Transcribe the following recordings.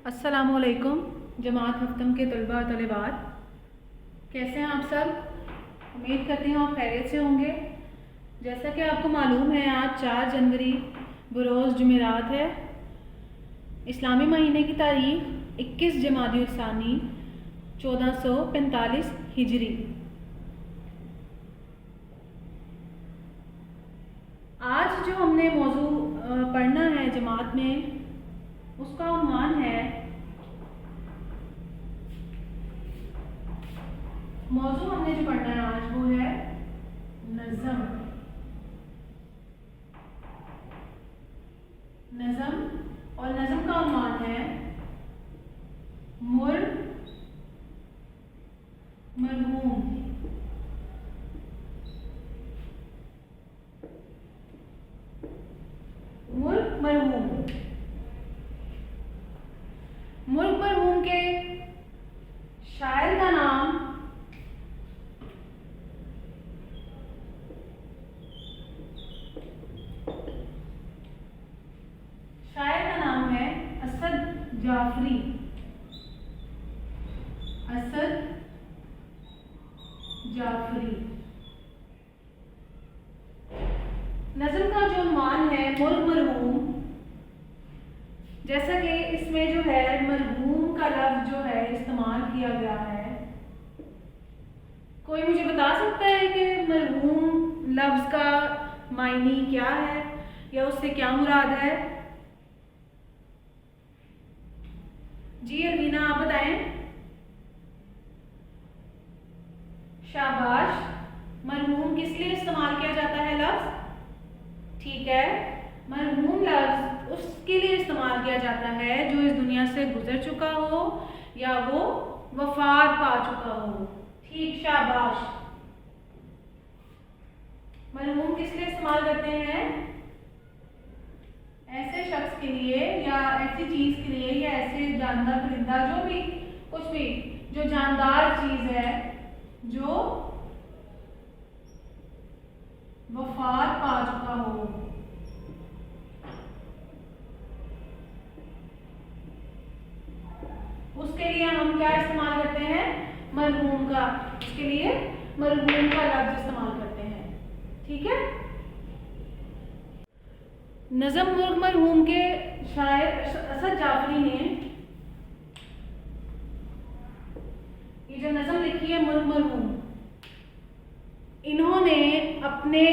अस्सलामुअलैकुम जमात हफ्तम के तलबा और तलिबात, कैसे हैं आप सब। उम्मीद करती हूँ आप खैरियत से होंगे। जैसा कि आपको मालूम है, आज 4 जनवरी बरोज़ जुमेरात है। इस्लामी महीने की तारीख 21 जमादी उसानी 1445 हिजरी। आज जो हमने मौजू पढ़ना है जमात में, उसका उन्वान है, मौजू हमने जो पढ़ना है आज वो है नज़म। नज़म और नज़म का उन्वान है मरहूम। मरहूम के शायर का नाम है असद जाफरी। नज़म का जो उन्वान है मरहूम, जैसा कि इसमें जो है मरहूम का लफ्ज़ जो है इस्तेमाल किया गया है। कोई मुझे बता सकता है कि मरहूम लफ्ज़ का मायनी क्या है या उससे क्या मुराद है? जी अलवीना, आप बताएं। शाबाश। मरहूम किस लिए इस्तेमाल किया जाता है लफ्ज़? ठीक है, मरहूम लफ्ज़ उसके लिए इस्तेमाल किया जाता है जो इस दुनिया से गुजर चुका हो या वो वफात पा चुका हो। ठीक, शाबाश। मरहूम किस लिए इस्तेमाल करते हैं? ऐसे शख्स के लिए या ऐसी चीज़ के लिए या ऐसे जानदार परिंदा, जो भी कुछ भी जो जानदार चीज़ है जो वफात पा चुका हो। उसके लिए हम क्या इस्तेमाल करते हैं? मरहूम का। उसके लिए मरहूम का लफ्ज़ इस्तेमाल करते हैं। ठीक है। नज़म मरहूम के शायर असद जाफरी ने ये जो नज़म लिखी है मरहूम, इन्होंने अपने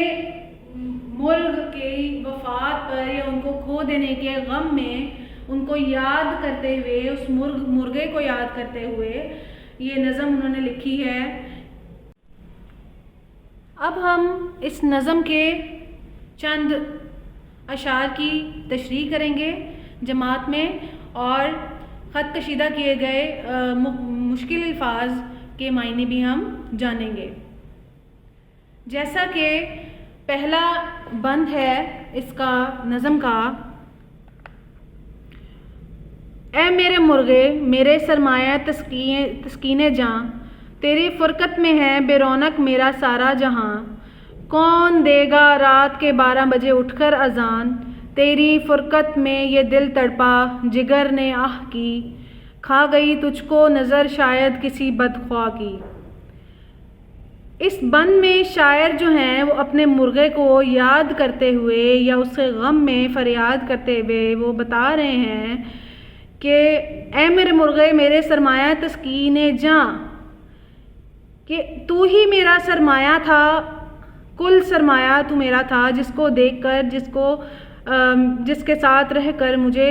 मुर्ग की वफात पर या उनको खो देने के गम में उनको याद करते हुए, उस मुर्गे को याद करते हुए ये नज़म उन्होंने लिखी है। अब हम इस नज़म के चंद अशार की तशरीह करेंगे जमात में और ख़त कशीदा किए गए मुश्किल अल्फाज के मायने भी हम जानेंगे। जैसा कि पहला बंद है इसका नज़म का, ऐ मेरे मुर्गे मेरे सरमाया तस्कीने जां, तेरी फ़ुरकत में है बेरौनक मेरा सारा जहां। कौन देगा रात के 12 बजे उठकर अजान, तेरी फ़ुरकत में ये दिल तड़पा जिगर ने आह की। खा गई तुझको नज़र शायद किसी बदख्वाह की। इस बंद में शायर जो हैं वो अपने मुर्गे को याद करते हुए या उसके गम में फरियाद करते हुए वो बता रहे हैं कि ऐ मेरे मुर्गे मेरे सरमाया तस्कीने जां, कि तू ही मेरा सरमाया था, कुल सरमाया तू मेरा था, जिसको देखकर जिसके साथ रहकर मुझे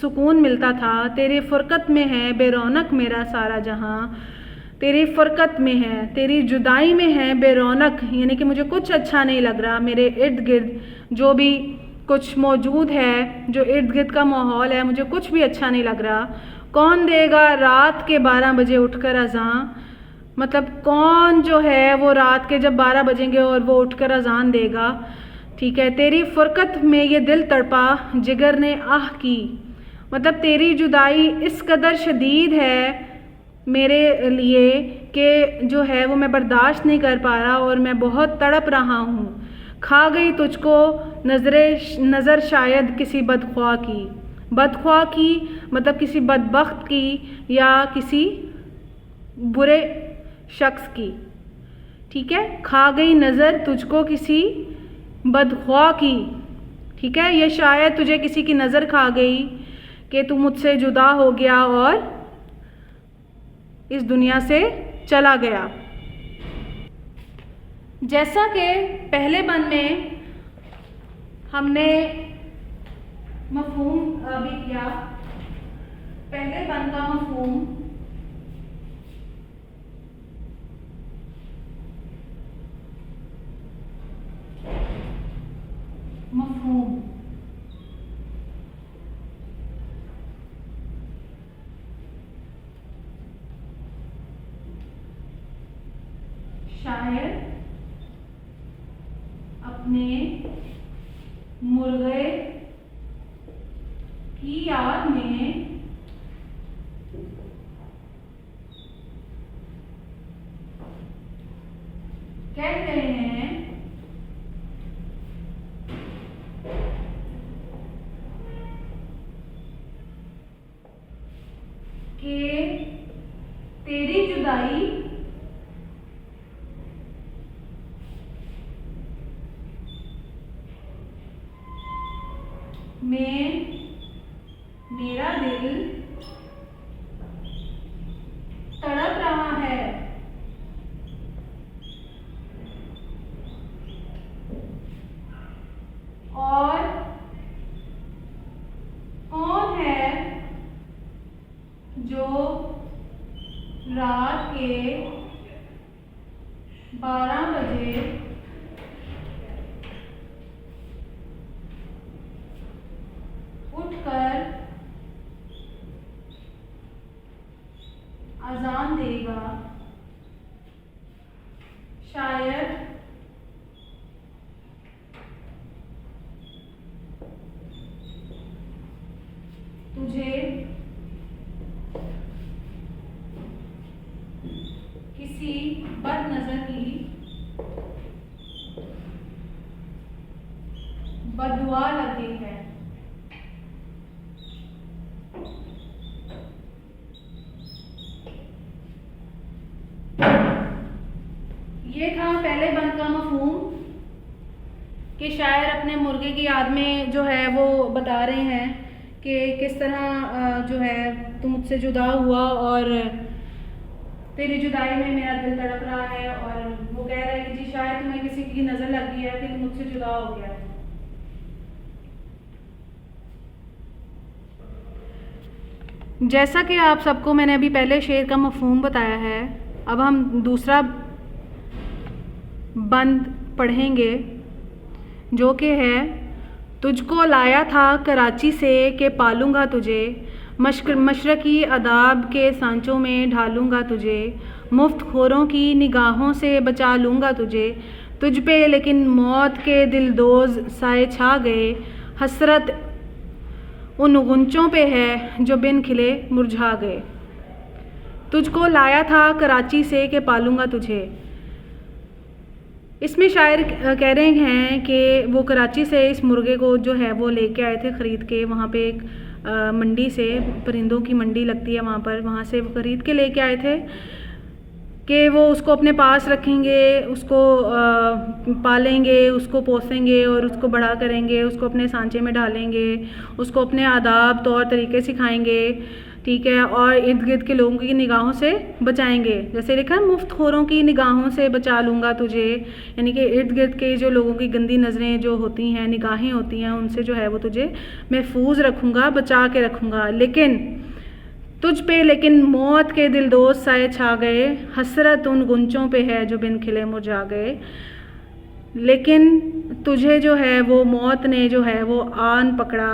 सुकून मिलता था। तेरी फ़ुरकत में है बेरौनक मेरा सारा जहां, तेरी फ़ुरकत में है, तेरी जुदाई में है बेरौनक, यानी कि मुझे कुछ अच्छा नहीं लग रहा। मेरे इर्द गिर्द जो भी कुछ मौजूद है, जो इर्द गिर्द का माहौल है, मुझे कुछ भी अच्छा नहीं लग रहा। कौन देगा रात के 12 बजे उठकर अज़ान, मतलब कौन जो है वो रात के जब 12 बजेंगे और वो उठकर अज़ान देगा। ठीक है। तेरी फ़ुरकत में ये दिल तड़पा जिगर ने आह की, मतलब तेरी जुदाई इस कदर शदीद है मेरे लिए कि जो है वो मैं बर्दाश्त नहीं कर पा रहा और मैं बहुत तड़प रहा हूँ। खा गई तुझको नज़र शायद किसी बदख्वाह की, बदख्वाह की मतलब किसी बदबख्त की या किसी बुरे शख्स की। ठीक है, खा गई नज़र तुझको किसी बदख्वाह की। ठीक है, ये शायद तुझे किसी की नज़र खा गई कि तू मुझसे जुदा हो गया और इस दुनिया से चला गया। जैसा कि पहले बंद में हमने मफ़हूम भी किया, पहले बंद का मफ़हूम शायर अपने मुर्गे की याद में कह रहे हैं कि तेरी जुदाई में मेरा दिल तड़प रहा है। और कौन है जो रात के 12 बजे उठकर अजान देगा। शायद तुझे किसी बदनज़र की बददुआ लगी है। ये था पहले बंद का मफ़हूम कि शायर अपने मुर्गे की याद में जो है वो बता रहे हैं कि किस तरह जो है तू मुझसे जुदा हुआ और तेरी जुदाई में मेरा दिल तड़प रहा है। और वो कह रहा है कि जी शायद तुम्हें किसी की नज़र लग गई है कि तू मुझसे जुदा हो गया। जैसा कि आप सबको मैंने अभी पहले शेर का मफ़हूम बताया है, अब हम दूसरा बंद पढ़ेंगे जो कि है, तुझको लाया था कराची से कि पालूंगा तुझे, मशरकी अदाब के सांचों में ढालूंगा तुझे, मुफ्त खोरों की निगाहों से बचा लूँगा तुझे, तुझ पे लेकिन मौत के दिलदोज़ साए छा गए, हसरत उन गुंचों पे है जो बिन खिले मुरझा गए। तुझको लाया था कराची से कि पालूंगा तुझे। इसमें शायर कह रहे हैं कि वो कराची से इस मुर्गे को जो है वो लेके आए थे ख़रीद के। वहाँ पे एक मंडी से, परिंदों की मंडी लगती है वहाँ पर, वहाँ से वो ख़रीद के लेके आए थे कि वो उसको अपने पास रखेंगे, उसको पालेंगे, उसको पोसेंगे और उसको बड़ा करेंगे, उसको अपने सांचे में डालेंगे, उसको अपने आदाब तौर तरीके सिखाएंगे। ठीक है, और इर्द गिर्द के लोगों की निगाहों से बचाएंगे। जैसे लिखा, मुफ्त खोरों की निगाहों से बचा लूँगा तुझे, यानी कि इर्द गिर्द के जो लोगों की गंदी नज़रें जो होती हैं, निगाहें होती हैं, उनसे जो है वो तुझे महफूज रखूँगा, बचा के रखूँगा। लेकिन तुझ पे लेकिन मौत के दिलदोज़ साए छा गए, हसरत उन गुंचों पे है जो बिन खिले मुरझा गए। लेकिन तुझे जो है वो मौत ने जो है वो आन पकड़ा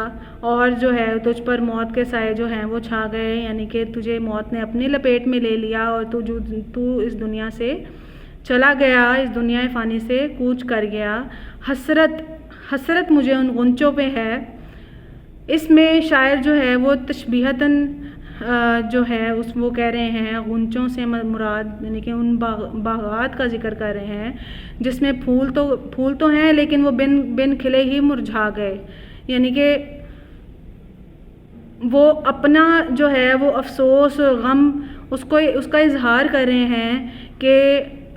और जो है तुझ पर मौत के साए जो हैं वो छा गए, यानी कि तुझे मौत ने अपनी लपेट में ले लिया और तू इस दुनिया से चला गया, इस दुनिया फ़ानी से कूच कर गया। हसरत मुझे उन गुंचों पे है। इसमें शायर जो है वो तशबीहतन जो है उस वो कह रहे हैं गुंचों से मुराद, यानी कि उन बागात का जिक्र कर रहे हैं जिसमें फूल तो हैं लेकिन वो बिन खिले ही मुरझा गए। यानी कि वो अपना जो है वो अफसोस गम उसका इजहार कर रहे हैं कि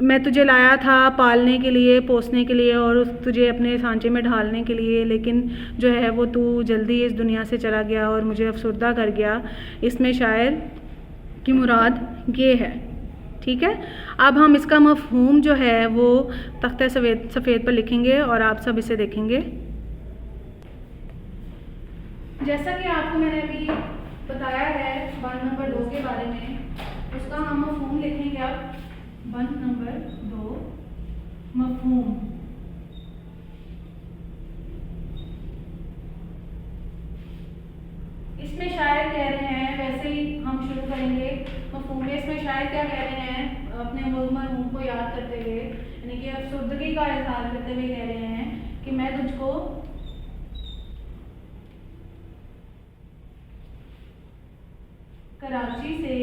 मैं तुझे लाया था पालने के लिए, पोसने के लिए और तुझे अपने सांचे में ढालने के लिए, लेकिन जो है वो तू जल्दी इस दुनिया से चला गया और मुझे अफसरदा कर गया। इसमें शायर की मुराद ये है। ठीक है, अब हम इसका मफ़हूम जो है वो तख्ते सफ़ेद पर लिखेंगे और आप सब इसे देखेंगे। जैसा कि आपको मैंने अभी बताया है बंद नंबर 2 के बारे में, उसका हम मफ़हूम लिखेंगे। अब बंद नंबर 2 मफ़हूम। इसमें शायर कह रहे हैं, वैसे ही हम शुरू करेंगे मफ़हूम में। इसमें शायर क्या कह रहे हैं, अपने मरहूम को याद करते हुए, यानी कि अफसरदगी का इजहार करते हुए कह रहे हैं कि मैं तुझको कराची से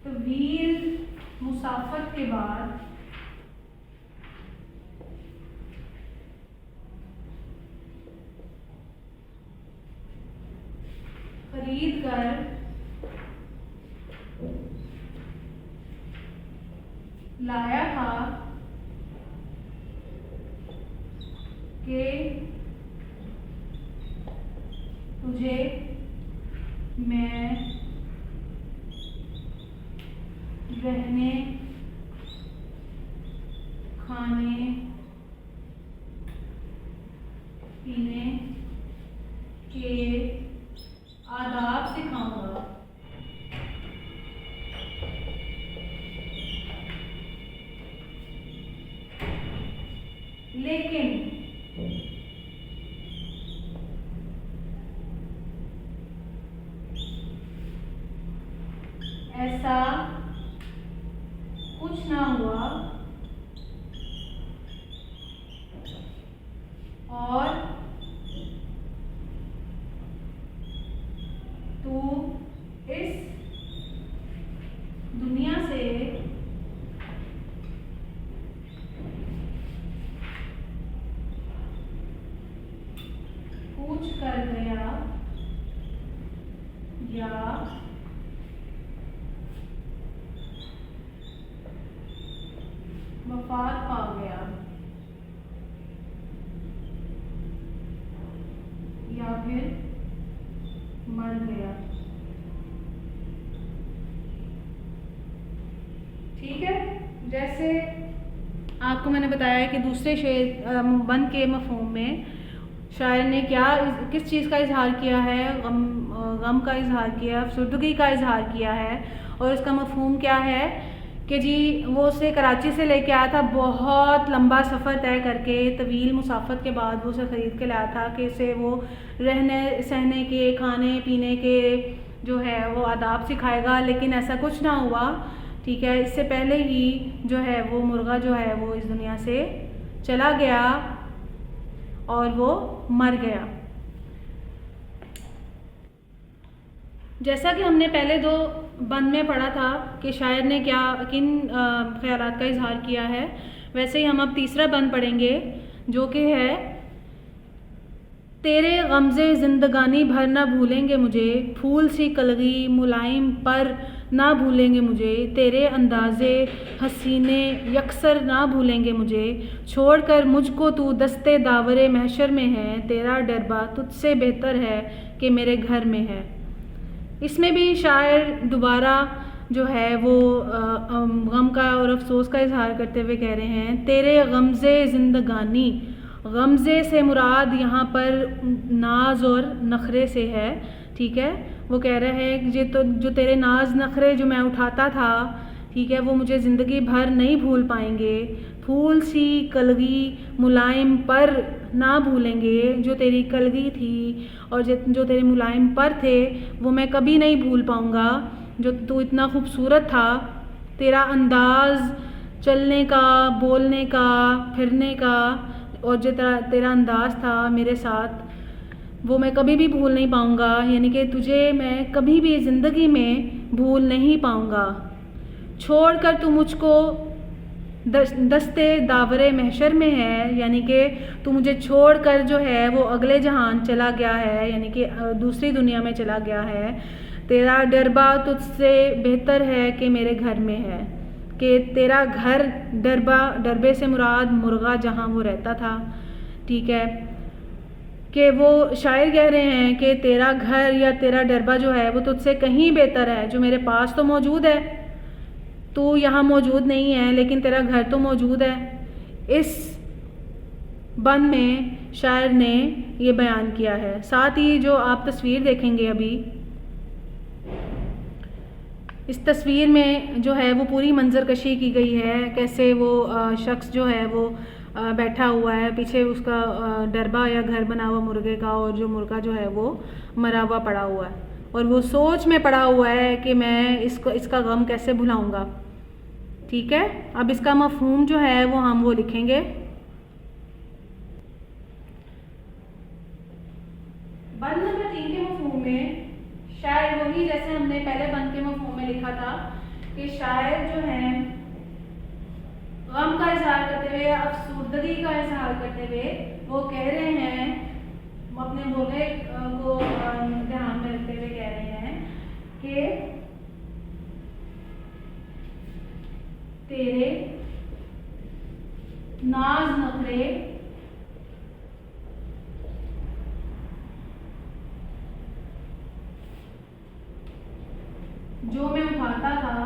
तवील मुसाफत के बाद खरीद कर लाया था कि तुझे मैं रहने, खाने, पीने के आदाब सिखाऊंगा। लेकिन ऐसा कुछ ना हुआ और तू इस दुनिया से कूच कर गया या वफात पा गया या फिर मर गया। ठीक है, जैसे आपको मैंने बताया है कि दूसरे शेर बंद के मफ़हूम में शायर ने किस चीज़ का इजहार किया है, गम का इजहार किया, अफसरदगी का इजहार किया है। और उसका मफ़हूम क्या है कि जी वो उसे कराची से लेके आया था, बहुत लंबा सफ़र तय करके, तवील मुसाफत के बाद वो उसे ख़रीद के लाया था कि इसे वो रहने सहने के, खाने पीने के जो है वो आदाब सिखाएगा, लेकिन ऐसा कुछ ना हुआ। ठीक है, इससे पहले ही जो है वो मुर्गा जो है वो इस दुनिया से चला गया और वो मर गया। जैसा कि हमने पहले 2 बंद में पढ़ा था कि शायर ने किन ख्यालात का इजहार किया है, वैसे ही हम अब तीसरा बंद पढ़ेंगे जो कि है तेरे गमज़े ज़िंदगानी भर ना भूलेंगे मुझे, फूल सी कलगी मुलायम पर ना भूलेंगे मुझे, तेरे अंदाज़े हसीने यकसर ना भूलेंगे मुझे, छोड़कर मुझको तू दस्ते दावरे महशर में है, तेरा डरबा तुझसे बेहतर है कि मेरे घर में है। इसमें भी शायर दोबारा जो है वो गम का और अफसोस का इजहार करते हुए कह रहे हैं तेरे गमज़े ज़िंदगानी। गमज़े से मुराद यहाँ पर नाज और नखरे से है। ठीक है, वो कह रहे हैं कि जो तेरे नाज नखरे जो मैं उठाता था, ठीक है, वो मुझे ज़िंदगी भर नहीं भूल पाएंगे। फूल सी कलगी मुलायम पर ना भूलेंगे, जो तेरी कलगी थी और जो तेरे मुलायम पर थे वो मैं कभी नहीं भूल पाऊँगा। जो तू इतना खूबसूरत था, तेरा अंदाज़ चलने का, बोलने का, फिरने का और जो तेरा अंदाज़ था मेरे साथ, वो मैं कभी भी भूल नहीं पाऊँगा। यानी कि तुझे मैं कभी भी ज़िंदगी में भूल नहीं पाऊँगा। छोड़कर तू मुझको दस्ते दावरे महशर में है, यानी कि तू मुझे छोड़कर जो है वो अगले जहान चला गया है, यानी कि दूसरी दुनिया में चला गया है। तेरा डरबा तुझसे बेहतर है कि मेरे घर में है, कि तेरा घर डरबे से मुराद मुर्गा जहाँ वो रहता था, ठीक है। कि वो शायर कह रहे हैं कि तेरा घर या तेरा डरबा जो है वो तुझसे कहीं बेहतर है, जो मेरे पास तो मौजूद है, तू यहाँ मौजूद नहीं है लेकिन तेरा घर तो मौजूद है। इस बंद में शायर ने ये बयान किया है। साथ ही जो आप तस्वीर देखेंगे अभी, इस तस्वीर में जो है वो पूरी मंजर कशी की गई है, कैसे वो शख्स जो है वो बैठा हुआ है, पीछे उसका डरबा या घर बना हुआ मुर्गे का, और जो मुर्गा जो है वो मरा हुआ पड़ा हुआ है, और वो सोच में पड़ा हुआ है कि मैं इसका गम कैसे भुलाऊंगा, ठीक है। अब इसका मफहूम जो है वो हम वो लिखेंगे। बंद नंबर 3 के मफहूम में शायर वही जैसे हमने पहले बंद के मफहूम में लिखा था कि शायर जो है गम का इजहार करते हुए, अफसुर्दगी का इजहार करते हुए वो कह रहे हैं, अपने मुर्गे को ध्यान में रखते हुए कह रहे हैं कि तेरे नाज नखरे जो मैं उठाता था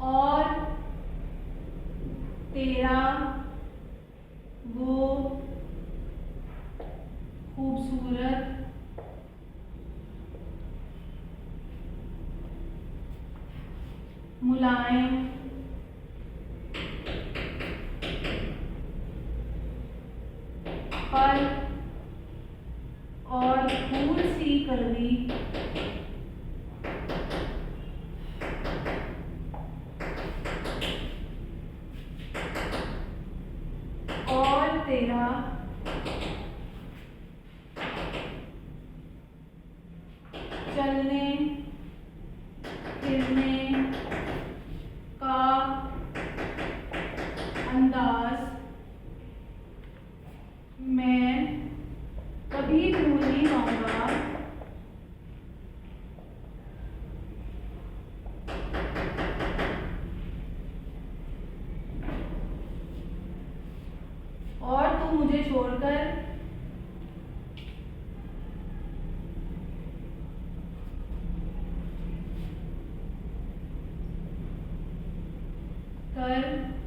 और तेरा वो खूबसूरत मुलायम फल और फूल सी कलवी और तेरा चलने फिरने का अंदाज मैं कभी भूल नहीं पाऊंगा। और तू मुझे छोड़कर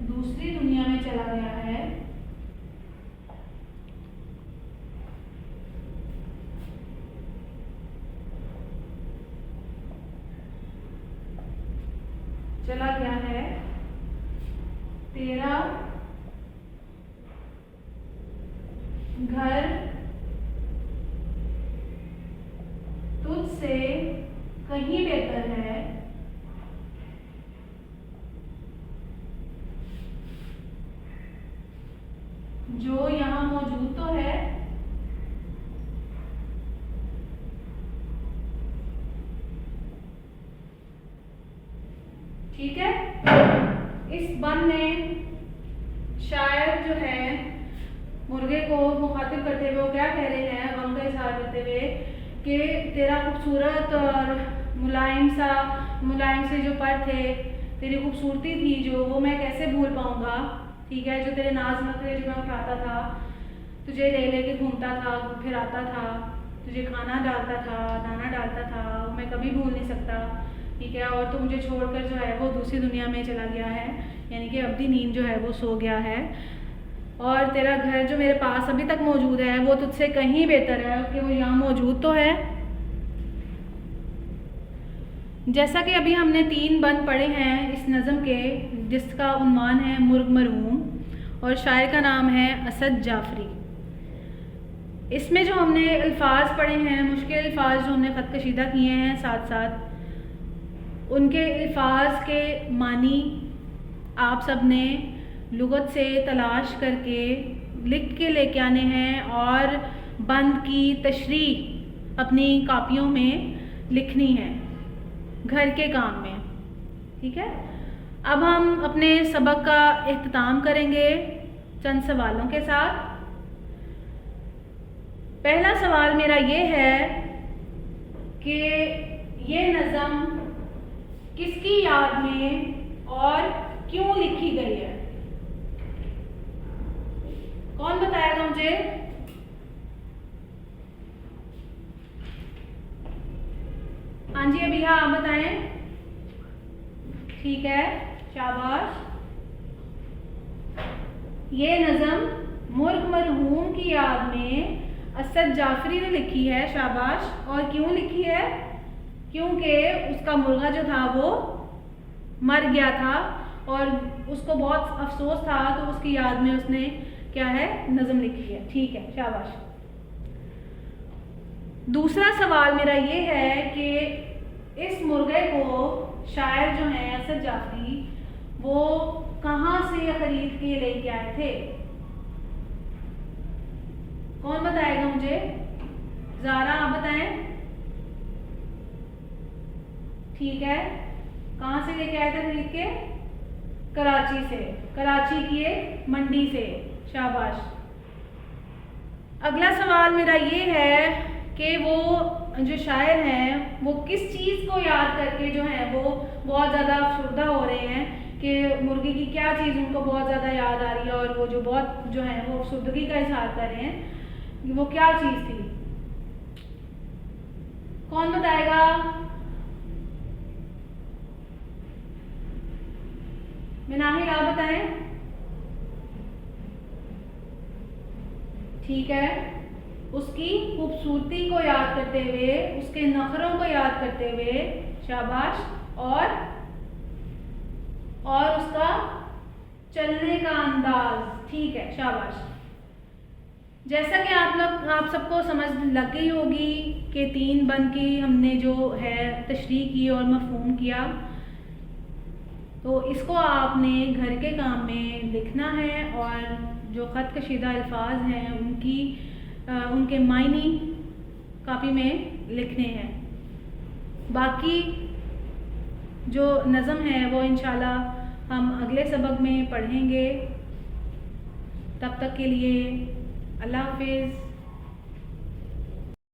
दूसरी दुनिया में चला गया है। चला गया है तेरा घर तुझसे कहीं बेहतर है, जो यहाँ मौजूद तो है ठीक है। इस बंद में शायर जो है मुर्गे को मुखातिब करते हुए वो क्या कह रहे हैं, गम का इजहार करते हुए कि तेरा खूबसूरत और मुलायम से जो पर थे, तेरी खूबसूरती थी जो, वो मैं कैसे भूल पाऊंगा, ठीक है। जो तेरे नाज नखरे जो मैं उठाता था, तुझे ले लेके घूमता था, फिर आता था, तुझे खाना डालता था, दाना डालता था, वो मैं कभी भूल नहीं सकता, ठीक है। और तो मुझे छोड़कर जो है वो दूसरी दुनिया में चला गया है, यानी कि अब्दी नींद जो है वो सो गया है। और तेरा घर जो मेरे पास अभी तक मौजूद है वो तुझसे कहीं बेहतर है कि वो यहाँ मौजूद तो है। जैसा कि अभी हमने 3 बंद पढ़े हैं इस नज़म के, जिसका उन्वान है मुर्ग मरहूम, और शायर का नाम है असद जाफरी। इसमें जो हमने अल्फाज पढ़े हैं, मुश्किल अल्फाज जो हमने ख़त कशीदा किए हैं, साथ साथ उनके अल्फाज के मानी आप सब ने लुगत से तलाश करके लिख के लेके आने हैं और बंद की तशरीह अपनी कापियों में लिखनी है घर के काम में। ठीक है, अब हम अपने सबक का इख्तिताम करेंगे चंद सवालों के साथ। पहला सवाल मेरा ये है कि ये नज़म किसकी याद में और क्यों लिखी गई है? कौन बताएगा मुझे? हाँ जी अबिहा, आप बताएं। ठीक है, शाबाश। ये नज़म मुर्ग मरहूम की याद में असद जाफरी ने लिखी है। शाबाश। और क्यों लिखी है? क्योंकि उसका मुर्गा जो था वो मर गया था और उसको बहुत अफसोस था, तो उसकी याद में उसने क्या है, नज़म लिखी है। ठीक है, शाबाश। दूसरा सवाल मेरा ये है कि इस मुर्गे को शायर जो है असद जाफरी, वो कहाँ से खरीद के लेके आए थे? कौन बताएगा मुझे? ज़ारा, आप बताएं। ठीक है, कहाँ से लेके आए थे खरीद के? कराची से, कराची की एक मंडी से। शाबाश। अगला सवाल मेरा ये है कि वो जो शायर हैं वो किस चीज़ को याद करके जो है वो बहुत ज़्यादा अफसरदा हो रहे हैं कि मुर्गी की क्या चीज़ उनको बहुत ज़्यादा याद आ रही है और वो जो बहुत जो है वो अफसरदगी का इजहार कर रहे हैं, वो क्या चीज़ थी? कौन बताएगा? मिनाहिल, आप बताएं। ठीक है, उसकी खूबसूरती को याद करते हुए, उसके नखरों को याद करते हुए। शाबाश। और उसका चलने का अंदाज। ठीक है, शाबाश। जैसा कि आप सबको समझ लग गई होगी कि 3 बंद की हमने जो है तशरीह की और मफहूम किया, तो इसको आपने घर के काम में लिखना है और जो ख़त कशीदा अल्फाज हैं उनके मायने कापी में लिखने हैं। बाकी जो नज़म है वो इंशाल्लाह हम अगले सबक में पढ़ेंगे। तब तक के लिए अल्लाह हाफिज़।